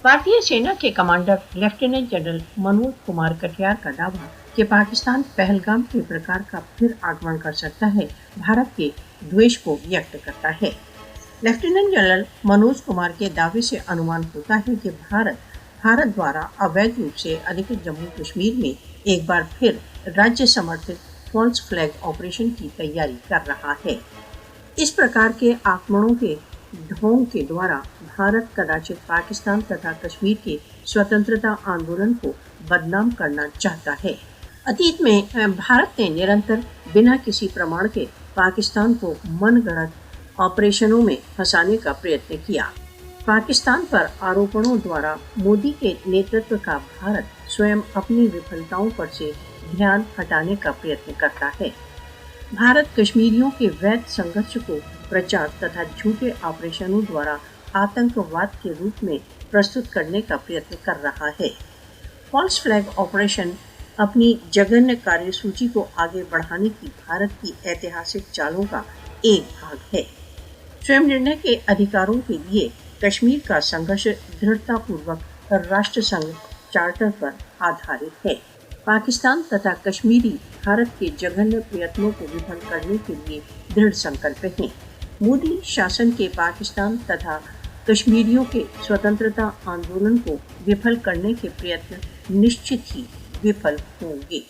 भारतीय सेना के commander lieutenant general Manoj Kumar Katiyar का दावा कि पाकिस्तान पहलगाम के प्रकार का फिर आक्रमण कर सकता है, भारत के द्वेष को व्यक्त करता है। लेफ्टिनेंट जनरल मनोज कुमार के दावे से अनुमान होता है कि भारत द्वारा अवैध रूप से अधिकृत जम्मू कश्मीर में एक बार फिर राज्य समर्थित फॉल्स फ्लैग ऑपरेशन की तैयारी कर रहा है। इस प्रकार के आक्रमणों के ढोंग के द्वारा भारत कदाचित पाकिस्तान तथा कश्मीर के स्वतंत्रता आंदोलन को बदनाम करना चाहता है। अतीत में भारत ने निरंतर बिना किसी प्रमाण के पाकिस्तान को मनगढ़ंत ऑपरेशनों में फंसाने का प्रयत्न किया। पाकिस्तान पर आरोपणों द्वारा मोदी के नेतृत्व का भारत स्वयं अपनी विफलताओं पर से ध्यान हटाने का प्रयत्न करता है। भारत कश्मीरियों के वैध संघर्ष को प्रचार तथा झूठे ऑपरेशनों द्वारा आतंकवाद के रूप में प्रस्तुत करने का प्रयत्न कर रहा है। फॉल्स फ्लैग ऑपरेशन अपनी जघन्य कार्यसूची को आगे बढ़ाने की भारत की ऐतिहासिक चालों का एक भाग है। स्वयं निर्णय के अधिकारों के लिए कश्मीर का संघर्ष दृढ़तापूर्वक राष्ट्र संघ चार्टर पर आधारित है। पाकिस्तान तथा कश्मीरी भारत के जघन्य प्रयत्नों को विफल करने के लिए दृढ़ संकल्प हैं। मोदी शासन के पाकिस्तान तथा कश्मीरियों के स्वतंत्रता आंदोलन को विफल करने के प्रयत्न निश्चित ही विफल होंगे।